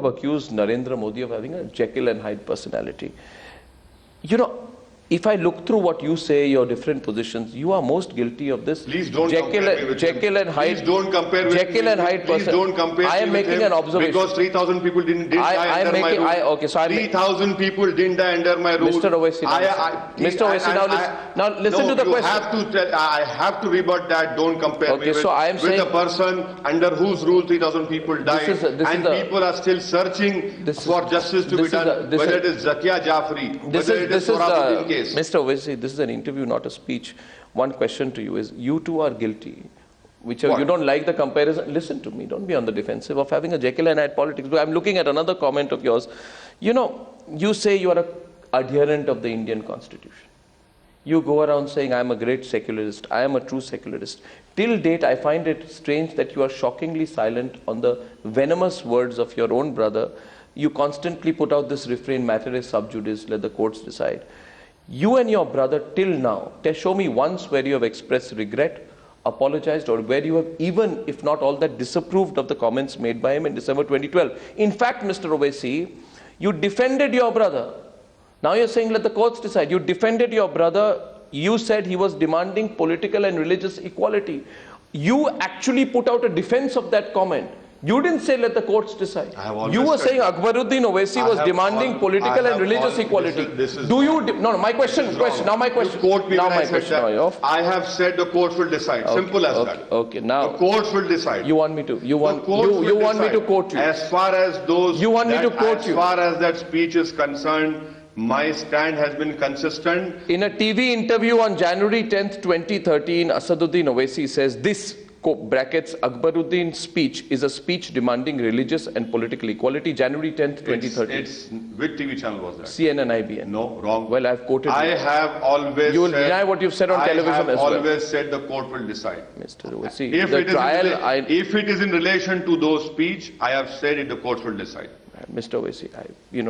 have accused Narendra Modi of having a Jekyll and Hyde personality. You know, if I look through what you say, your different positions, you are most guilty of this. Please don't compare me with Jekyll and Hyde. Please don't compare with Jekyll and Hyde. Please don't compare I am making an observation. Because 3,000 people didn't die under my rule. Okay, so 3,000 people didn't die under my rule. Mr. Owaisi, now listen to the question. I have to rebut that. Don't compare me with a person under whose rule 3,000 people died, and people are still searching for justice to be done. Whether it is Zakia Jafri, whether it is Sorabuddin case. Mr. Owaisi, this is an interview, not a speech. One question to you is, you two are guilty. You don't like the comparison. Listen to me, don't be on the defensive of having a Jekyll and Hyde politics. I'm looking at another comment of yours. You know, you say you are an adherent of the Indian Constitution. You go around saying, I am a great secularist, I am a true secularist. Till date, I find it strange that you are shockingly silent on the venomous words of your own brother. You constantly put out this refrain, matter is sub judice, let the courts decide. You and your brother till now, show me once where you have expressed regret, apologized, or where you have even, if not all that, disapproved of the comments made by him in December 2012. In fact, Mr. Owaisi, you defended your brother. Now you're saying let the courts decide. You defended your brother. You said he was demanding political and religious equality. You actually put out a defense of that comment. You didn't say let the courts decide. You were saying Akbaruddin Owaisi was demanding political and religious equality. No, my question. I have said the courts will decide. Simple as that. Okay, now the courts will decide. You want me to? You want me to quote you? As far as those. You want me to quote you? As far as that speech is concerned, my stand has been consistent. In a TV interview on January 10th, 2013, Asaduddin Owaisi says this. Brackets, Akbaruddin's speech is a speech demanding religious and political equality. January 10th, 2013. Which TV channel was that? CNN, IBN. No, wrong. Well, I've quoted. I have always. You will deny what you've said on television as well. I have always said the court will decide. Mr. Owaisi, if it is in relation to those speech, I have said it. The courts will decide. Mr. Owaisi, you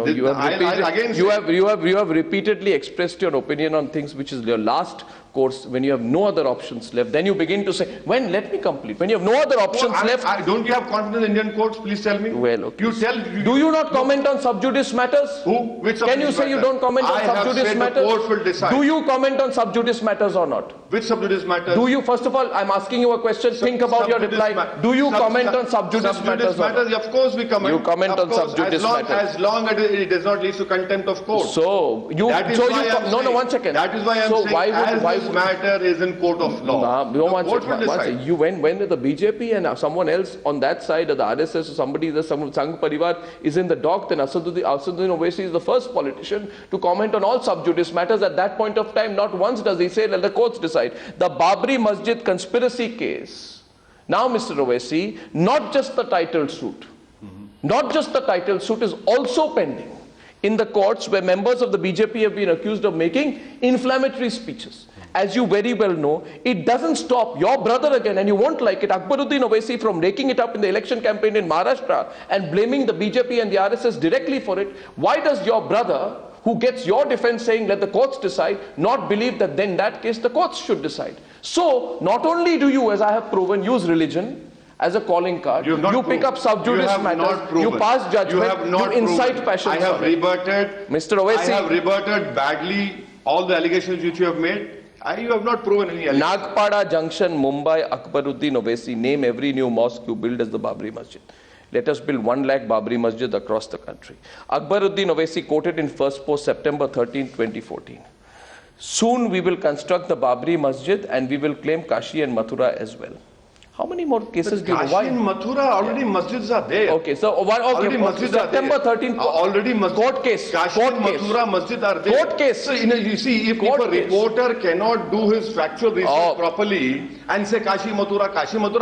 have repeatedly expressed your opinion on things which is your last course. When you have no other options left, then you begin to say, let me complete. When you have no other options left. Don't you have confidence in Indian courts? Please tell me. Well, okay. Do you not comment on sub judice matters? Who? Which sub Can you say you don't comment on sub judice matters? The courts will decide. Do you comment on sub judice matters or not? Which sub judice matters? Do you, first of all, I'm asking you a question, think about your reply. Do you comment on sub judice matters or not? Of course we comment. You comment on sub judice matters. As long as it does not lead to contempt of court. One second. That is why I am saying this matter is in court of law. When the BJP and someone else on that side, or the RSS or somebody, the Sangh Parivar is in the dock, then Asaduddin Owaisi is the first politician to comment on all sub judice matters. At that point of time, not once does he say let the courts decide. The Babri Masjid conspiracy case. Now, Mr. Owaisi, not just the title suit. Not just the title suit is also pending in the courts where members of the BJP have been accused of making inflammatory speeches. As you very well know, it doesn't stop your brother again, and you won't like it, Akbaruddin Owaisi, from raking it up in the election campaign in Maharashtra and blaming the BJP and the RSS directly for it. Why does your brother, who gets your defense saying let the courts decide, not believe that then in that case the courts should decide? So, not only do you, as I have proven, use religion as a calling card, you pick up sub judice matters, you pass judgment, you incite passion. I have rebutted, Mr. Owaisi, I have rebutted badly all the allegations which you have made. You have not proven any allegation. Nagpada Junction, Mumbai, Akbaruddin Owaisi, name every new mosque you build as the Babri Masjid. Let us build 1 lakh Babri Masjid across the country. Akbaruddin Owaisi quoted in First Post, September 13, 2014. Soon we will construct the Babri Masjid and we will claim Kashi and Mathura as well. How many more cases do you know? Kashi and Mathura, already masjids are there. Okay, so September 13th. Already masjid. Court case. Kashi and Mathura masjid are there. Court case. So, you see, if a reporter cannot do his factual research properly and say Kashi Mathura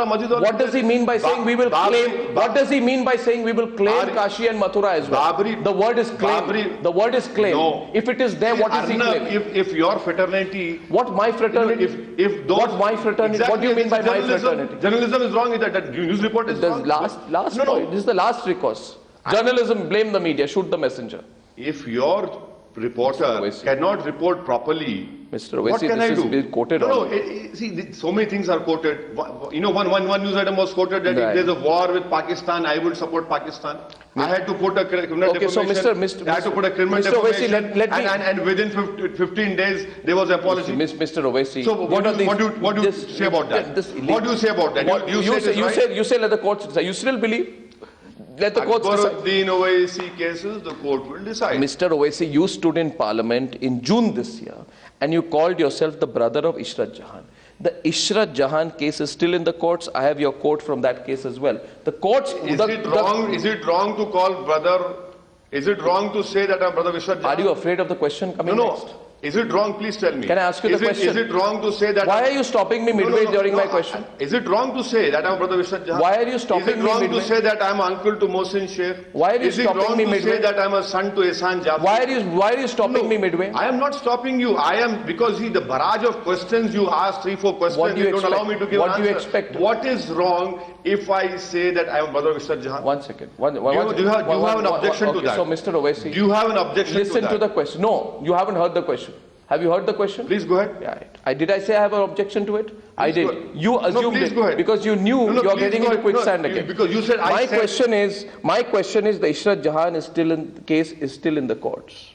masjid. What does he mean by saying we will claim? What does he mean by saying we will claim Kashi and Mathura as well? The word is claim. The word is claim. No. If it is there, what is he claiming? If your fraternity. What my fraternity? What my fraternity? What do you mean by my fraternity? Journalism is wrong. That news report is wrong. This is the last recourse. Journalism, blame the media, shoot the messenger. If your reporter cannot report properly, Mr. Owaisi, what can I do? This is quoted No, see, so many things are quoted. You know, one news item was quoted that if there's a war with Pakistan, I would support Pakistan. I had to put a criminal defamation. I had to put a criminal defamation. And within 15 days, there was an apology. Mr. Owaisi. So what do you say about that? What do you say about that? You say let the courts decide. You still believe? Let the courts decide. Asaduddin Owaisi cases, the court will decide. Mr. Owaisi, you stood in Parliament in June this year and you called yourself the brother of Ishrat Jahan. The Ishrat Jahan case is still in the courts. I have your quote from that case as well. The courts... Is it wrong to call brother... Is it wrong to say that I'm brother of Ishrat Jahan? Are you afraid of the question coming next? Is it wrong? Please tell me. Can I ask you the question? Is it wrong to say that... Why are you stopping me midway during my question? Is it wrong to say that I'm brother of Ishrat Jahan? Why are you stopping me midway? Is it wrong to say that I'm uncle to Mohsin Sheikh? Why are you stopping me midway? Is it wrong to say that I'm a son to Ehsan Jafri? Why are you stopping me midway? I am not stopping you. I am, because the barrage of questions you asked, 3-4 questions, you don't allow me to give an answer. What do you expect? What is wrong if I say that I am brother of Ishrat Jahan? One second. Do you have an objection to that? So, Mr. Owaisi, do you have an objection to that? Listen to the question. No, you haven't heard the question. Have you heard the question? Please go ahead. Yeah, did I say I have an objection to it? I did. You assumed it because you knew you're getting into quicksand again. Because you said my question is the Ishrat Jahan is still in the case, is still in the courts.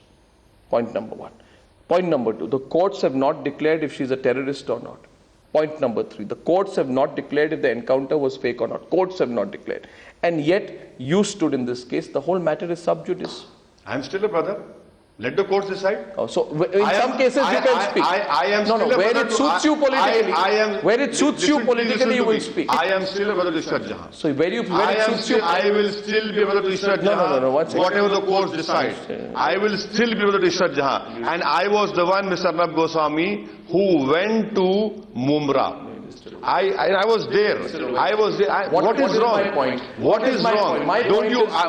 Point number one. Point number two, the courts have not declared if she's a terrorist or not. Point number three, the courts have not declared if the encounter was fake or not. Courts have not declared. And yet you stood in this case. The whole matter is sub judice. I'm still a brother. Let the courts decide. Oh, so in some cases you can speak. I am still a where it suits you politically. Where it suits you politically, you will speak. I am still a brother to Ishrat Jahan. So where it suits you. I will still be a brother to Ishrat Jahan. No. Whatever the courts decide, I will still be a brother to Ishrat Jahan. And I was the one, Mr. Arnab Goswami, who went to Mumra. I was there. What is wrong? What is wrong?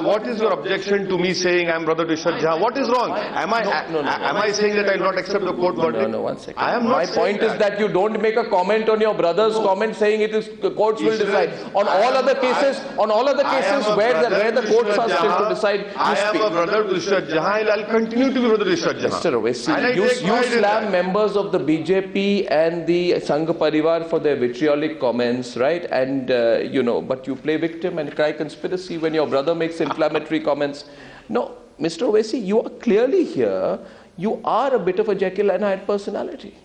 What is your objection to me saying I'm brother to Ishrat Jahan? What is wrong? Am I saying that I will not accept the court verdict? No, 1 second. I am not. My point is that you don't make a comment on your brother's comment saying it is the courts will decide. On all other cases, where the courts are still to decide, you speak. I am a brother to Ishrat Jahan. I'll continue to be brother to Ishrat Jahan. Mr. Owaisi, you slam members of the BJP and the Sangh Parivar for their vitriolic comments, right? And but you play victim and cry conspiracy when your brother makes inflammatory comments. No, Mr. Owaisi, you are clearly here. You are a bit of a Jekyll and Hyde personality.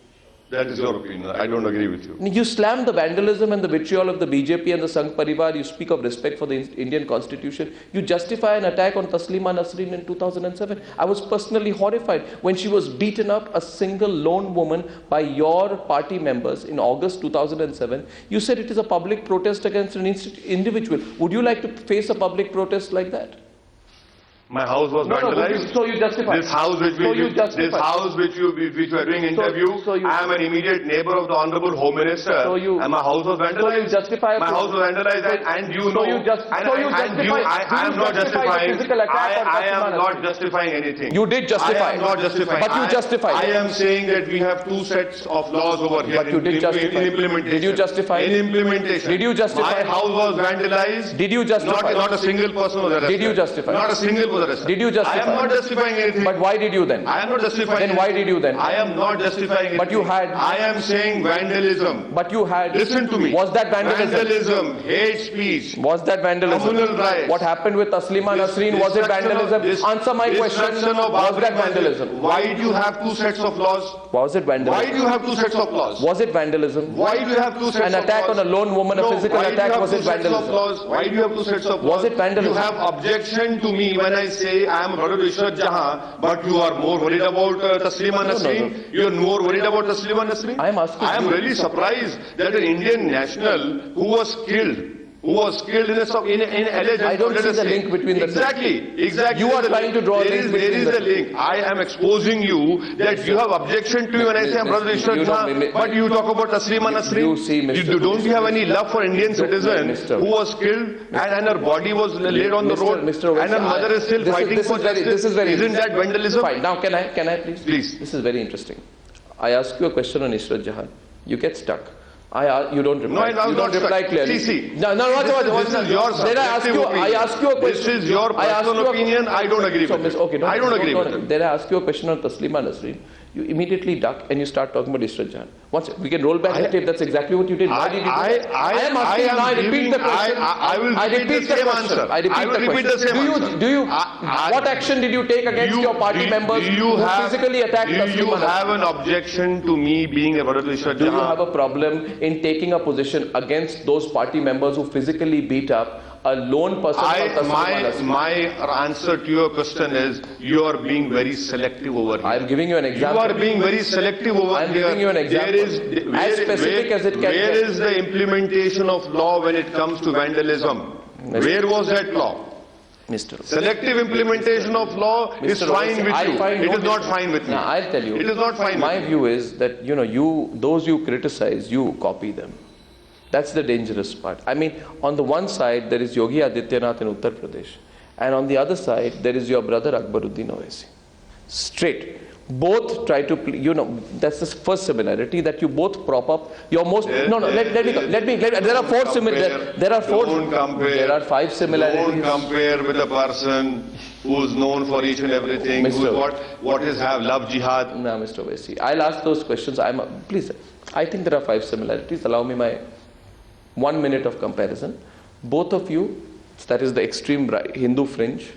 That is your opinion. I don't agree with you. You slam the vandalism and the vitriol of the BJP and the Sangh Parivar. You speak of respect for the Indian constitution. You justify an attack on Taslima Nasreen in 2007. I was personally horrified when she was beaten up, a single lone woman, by your party members in August 2007. You said it is a public protest against an individual. Would you like to face a public protest like that? My house was vandalized. So you justify. This house which we were doing interview. I am an immediate neighbor of the Honorable Home Minister. And my house was vandalized. So you justify. My house was vandalized, and you know. I am not justifying. I am not justifying anything. You did justify. I am not justifying. But you justified. I am saying that we have two sets of laws over here. But you did justify. In implementation. Did you justify? In implementation. Did you justify? My house was vandalized. Did you justify? Not a single person was arrested. Did you justify? Not a single person. Did you justify? I am not justifying anything. But why did you then? I am not justifying Then why did you then? I am not justifying anything. But you had. I am saying vandalism. But you had. Listen to me. Was that vandalism? Vandalism, hate speech. Was that vandalism? Communal riots. What happened with Taslima Nasreen? Was it vandalism? Answer my question. Was that vandalism? Why do you have two sets of laws? Was it vandalism? Why do you have two sets of laws? Was it vandalism? Why do you have two sets of laws? An attack on a lone woman, a physical attack, was it vandalism? Why do you have two sets of laws? Was it vandalism? You have objection to me when I say I am brother to Ishrat Jahan, but you are more worried about Taslima Nasreen. You are more worried about Taslima Nasreen. I am really surprised that an Indian national who was killed in alleged... I don't see the link between the two. Exactly. You are trying to draw a link between There is a link. I am exposing you that you have objection to me when I say I am brother Ishrat Jahan, but you talk about Taslima Nasreen. Don't you have any love for Indian citizen who was killed and her body was laid on the road and her mother is still fighting for justice? Isn't that vandalism? Fine. Now can I please? Please. This is very interesting. I ask you a question on Ishrat Jahan. You get stuck. You don't reply. No, you don't reply clearly. See. No, watch. This is your subjective opinion. I ask you a question. This is your personal opinion. I don't agree with it. Okay, I don't agree with it. Then I ask you a question on Taslima Nasreen. You immediately duck and you start talking about Ishrat Jahan. Once we can roll back the tape. That's exactly what you did. Why did you do that? I repeat the question. I will repeat the same answer. I will repeat the same answer. What action did you take against your party members who physically attacked Taslima Nasreen? Do you have an objection to me being a brother to Ishrat Jahan? Do you have a problem in taking a position against those party members who physically beat up a lone person? My answer to your question is you are being very selective over here. I am giving you an example. You are being very selective over here. I am giving you an example. As specific as it can Where is the implementation of law when it comes to vandalism? Where was that law? Mr. Selective implementation of law is fine with you. It is not fine with me. Now, I'll tell you. It is not fine with me. My view is that, those you criticize, you copy them. That's the dangerous part. I mean, on the one side, there is Yogi Adityanath in Uttar Pradesh. And on the other side, there is your brother Asaduddin Owaisi. Straight. Both try to, that's the first similarity, that you both prop up your most, there are four similarities. There are five similarities. Don't compare with a person who's known for each and everything, what is love jihad. No, Mr. Owaisi, I'll ask those questions. Please, I think there are five similarities. Allow me my 1 minute of comparison. Both of you, that is the extreme right, Hindu fringe,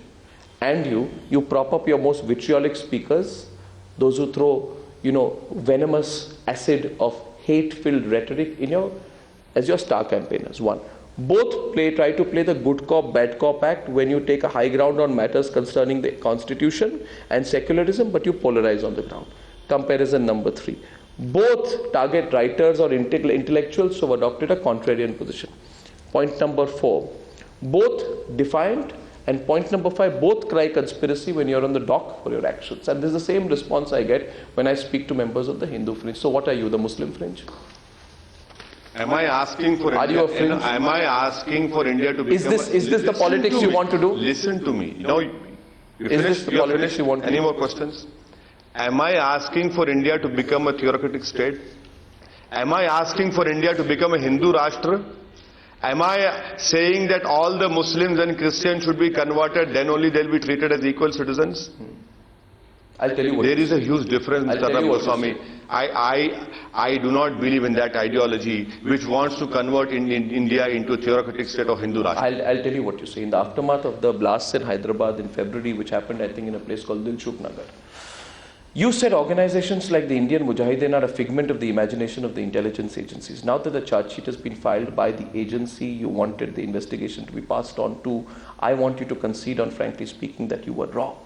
and you prop up your most vitriolic speakers, those who throw, venomous acid of hate-filled rhetoric as your star campaigners. One. Both try to play the good cop, bad cop act when you take a high ground on matters concerning the constitution and secularism, but you polarize on the ground. Comparison number 3. Both target writers or intellectuals who have adopted a contrarian position. Point number 4. Both defiant. And point number 5, both cry conspiracy when you're on the dock for your actions. And this is the same response I get when I speak to members of the Hindu fringe. So what are you, the Muslim fringe? Am I asking for India? You a fringe? Am I asking for India to become? Is this the politics you want to do? Listen to me. Is this the politics you want to do? Any more questions? Am I asking for India to become a theocratic state? Am I asking for India to become a Hindu Rashtra? Am I saying that all the Muslims and Christians should be converted, then only they'll be treated as equal citizens? I'll tell you what. There is a huge difference, Mr. Arnab Goswami. I do not believe in that ideology which wants to convert India into a theocratic state of Hindu Rashtra. I'll tell you what you say. In the aftermath of the blasts in Hyderabad in February, which happened, I think, in a place called Dilshuk Nagar, you said organizations like the Indian Mujahideen are a figment of the imagination of the intelligence agencies. Now that the charge sheet has been filed by the agency you wanted the investigation to be passed on to, I want you to concede on, frankly speaking, that you were wrong.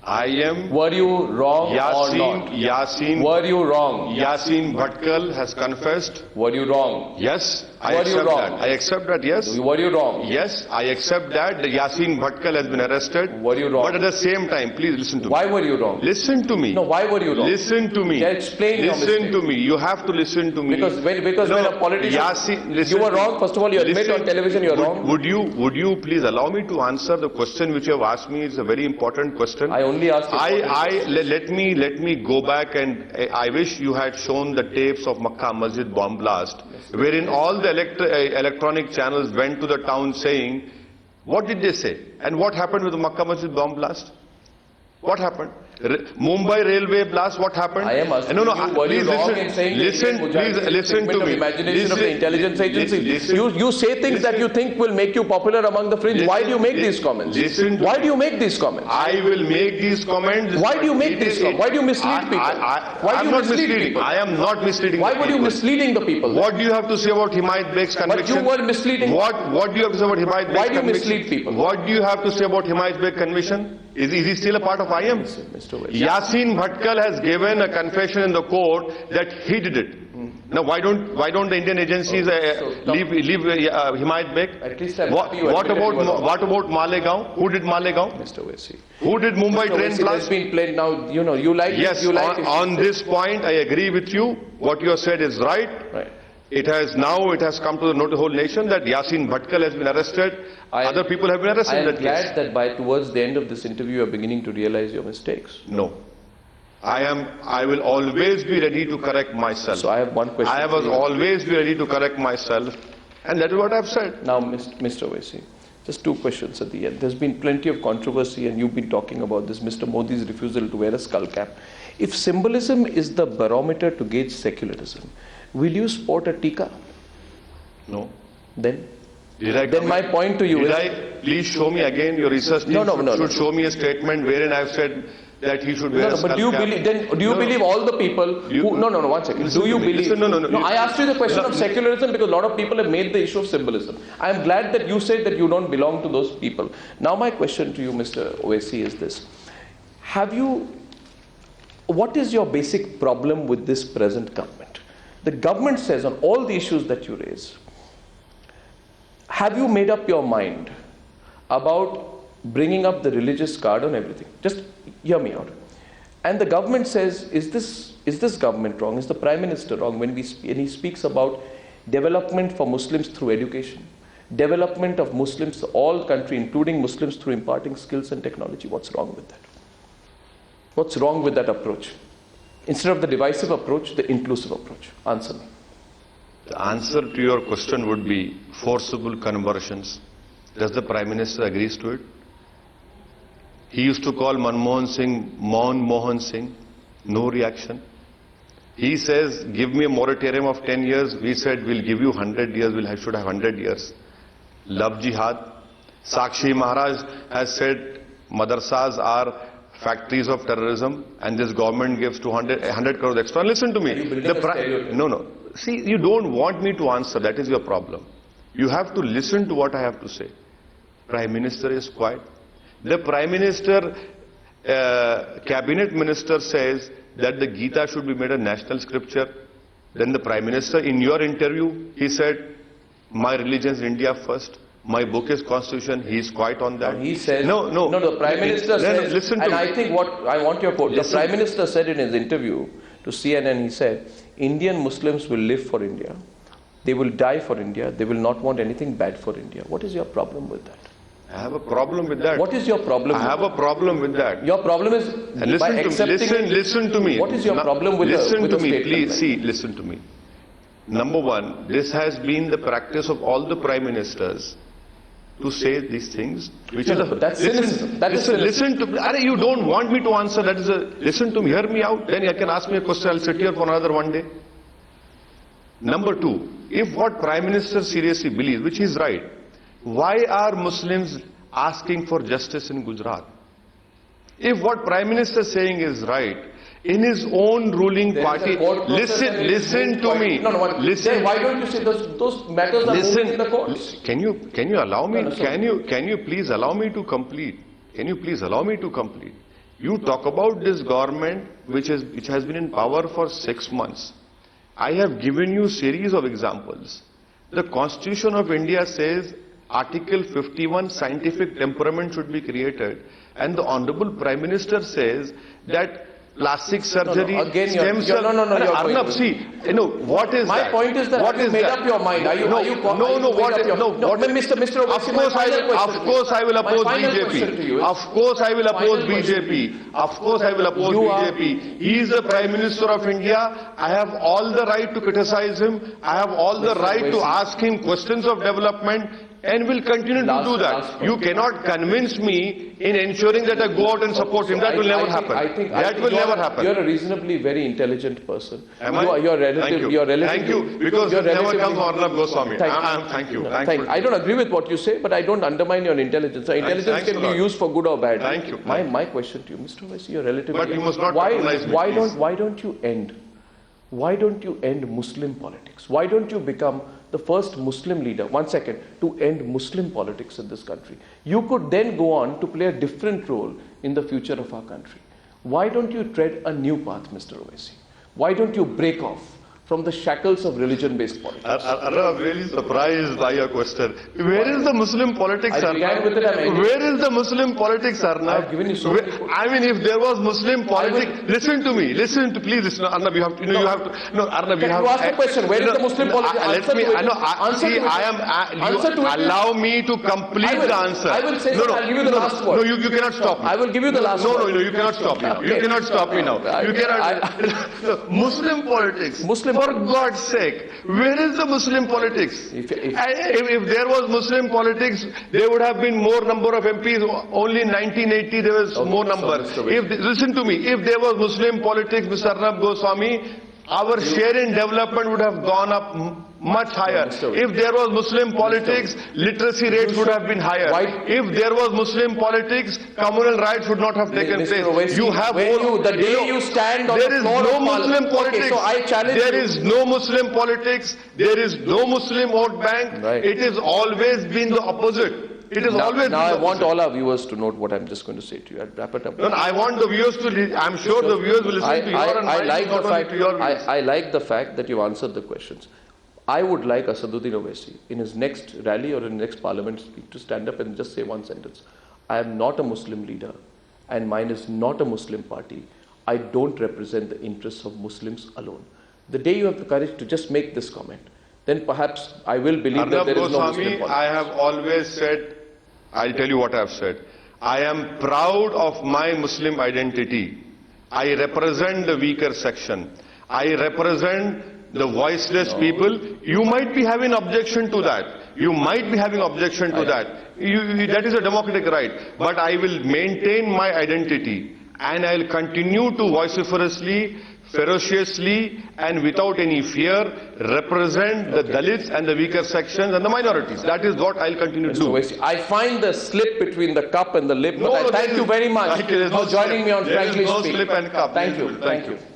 Were you wrong or not? Were you wrong? Yasin Bhatkal has confessed. Were you wrong? Yes, I accept that. I accept that, yes. Were you wrong? Yes, I accept that. Yasin Bhatkal has been arrested. Were you wrong? But at the same time, please listen to me. Why were you wrong? Listen to me. No, why were you wrong? Listen to me. Explain your mistake. Listen to me. You have to listen to me. Because when a politician... you were wrong. First of all, you admit on television you are wrong. Would you please allow me to answer the question which you have asked me? It's a very important question. I only asked you... Let me go back, and I wish you had shown the tapes of Makkah Masjid bomb blast, wherein all the electronic channels went to the town saying, what did they say? And what happened with the Makkah Masjid bomb blast? What happened? Mumbai railway blast, what happened? I am asking please listen to me. Imagination of the intelligence agencies. You say things that you think will make you popular among the fringe. Why do you make these comments? Why do you make these comments? I will make these comments. Why do you make these comments? Why do you mislead people? Why do you mislead people? I am not misleading. Why were you misleading the people? What do you have to say about Himayat Beg's conviction? But you were misleading. What do you have to say about Himayat Beg's conviction? Why do you mislead people? What do you have to say about Himayat Beg's conviction? Is he still a part of IM? Yasin Bhatkal has given a confession in the court that he did it. Now, why don't the Indian agencies leave Himayat Beg? At least what about Malegaon? Who did Malegaon? Mr. Owaisi. Who did Mumbai train blast? Has been played now. You like yes. On this point, I agree with you. What you have said is right. Right. It has come to the notice of the whole nation that Yasin Bhatkal has been arrested. Other people have been arrested. I am glad that towards the end of this interview you are beginning to realize your mistakes. No. I will always be ready to correct myself. So I have one question. I will always be ready to correct myself, and that is what I've said. Now, Mr. Owaisi, just two questions at the end. There's been plenty of controversy, and you've been talking about this, Mr. Modi's refusal to wear a skull cap. If symbolism is the barometer to gauge secularism, will you sport a tika? No. Then my point to you is... Please show me again, your research team should show me a statement wherein I've said that he should wear a skull cap. But do you believe all the people who... No, one second. Do you believe... No, I asked you the question of secularism because a lot of people have made the issue of symbolism. I am glad that you said that you don't belong to those people. Now my question to you, Mr. Owaisi, is this. What is your basic problem with this present government? The government says on all the issues that you raise, have you made up your mind about bringing up the religious card on everything? Just hear me out. And the government says, is this government wrong? Is the Prime Minister wrong when he speaks about development for Muslims through education, development of Muslims, all country, including Muslims, through imparting skills and technology? What's wrong with that? What's wrong with that approach? Instead of the divisive approach, the inclusive approach. Answer me. The answer to your question would be forcible conversions. Does the Prime Minister agree to it? He used to call Manmohan Singh Mohan Singh. No reaction. He says, give me a moratorium of 10 years. We said, we'll give you 100 years. Should have 100 years. Love jihad. Sakshi Maharaj has said, madrasas are factories of terrorism, and this government gives 100 crores extra. Listen to me. No. See, you don't want me to answer. That is your problem. You have to listen to what I have to say. Prime Minister is quiet. The Prime Minister, Cabinet Minister says that the Gita should be made a national scripture. Then the Prime Minister, in your interview, he said, my religion is India first. My book is Constitution. He is quiet on that. He says... No, the Prime Minister says... Listen to and me. I think I want your quote. The Prime Minister said in his interview to CNN, he said, Indian Muslims will live for India. They will die for India. They will not want anything bad for India. What is your problem with that? I have a problem with that. What is your problem? I have a problem with that. Your problem is by accepting... Listen to me. What is your problem with listen to me, please. See, listen to me. Number one, this has been the practice of all the Prime Ministers to say these things, which that's cynicism. Listen to me. You don't want me to answer. Listen to me. Hear me out. Then you can ask me a question. I'll sit here for another one day. Number two, if what Prime Minister seriously believes, which is right, why are Muslims asking for justice in Gujarat? If what Prime Minister is saying is right, in his own ruling party, listen to me. Listen. Why don't you say those matters are moving in the courts? Can you allow me? Can you please allow me to complete? Can you please allow me to complete? You talk about this government which has been in power for 6 months. I have given you series of examples. The Constitution of India says Article 51, scientific temperament should be created, and the Honorable Prime Minister says that plastic surgery, stem cell. Arnab, see, what is my that? point is that what you made up your mind. Mr. Of course I will oppose BJP. Of course I will oppose BJP. Of course I will oppose BJP. He is the Prime Minister of India. I have all the right to criticize him. I have all the right to ask him questions of development, and will continue to do that. You cannot convince me in ensuring that I go out and support him. That will never happen. That will never happen. You're a reasonably very intelligent person. Am I? You're relative. Thank you. Because it never comes Arnab Goswami. Thank you. I don't agree with what you say, but I don't undermine your intelligence. Intelligence can be used for good or bad. Thank you. My question to you, Mr. Owaisi, you're relatively... But you must not patronize me, why don't you end Muslim politics? Why don't you become the first Muslim leader, to end Muslim politics in this country? You could then go on to play a different role in the future of our country. Why don't you tread a new path, Mr. Owaisi? Why don't you break off from the shackles of religion-based politics. I'm really surprised by your question. Where is the Muslim politics, Arnab? Where is the Muslim politics, Arnab? I've given you so many. I mean, if there was Muslim politics, listen to me. Please listen. Arnab, you have to. Arnab, you have to. You ask the question. Where is the Muslim politics? Allow me to complete the answer. I will say. I'll give you the last word. No, you cannot stop me. I will give you the last word. No, you cannot stop me. You cannot stop me now. You cannot. Muslim politics. For God's sake, where is the Muslim politics? If there was Muslim politics, there would have been more number of MPs. Only in 1980 there was more number. Listen to me, if there was Muslim politics, Mr. Arnab Goswami, our share in development would have gone up much higher. If there was Muslim politics, literacy rates would have been higher. If there was Muslim politics, communal rights would not have taken place. You have the day you stand on there the is floor no of Muslim politics. Okay, so I challenge there is no Muslim politics. There is no Muslim vote bank. It has always been the opposite. It is always. Now I want all our viewers to note what I'm just going to say to you. I'll wrap it up. No, I want the viewers to. I'm sure the viewers will listen to your and I like the fact that you answered the questions. I would like Asaduddin Owaisi in his next rally or in the next parliament speak to stand up and just say one sentence. I am not a Muslim leader and mine is not a Muslim party. I don't represent the interests of Muslims alone. The day you have the courage to just make this comment, then perhaps I will believe that there is no Muslim politics. I have always said, I'll tell you what I have said. I am proud of my Muslim identity. I represent the weaker section. I represent the voiceless people. You might be having objection to that. You might be having objection to that. That is a democratic right. But I will maintain my identity and I'll continue to vociferously, ferociously and without any fear represent the Dalits and the weaker sections and the minorities. That is what I'll continue to do. I find the slip between the cup and the lip, but I thank you very much for joining me on Frankly Speak. Slip and cup. Thank you.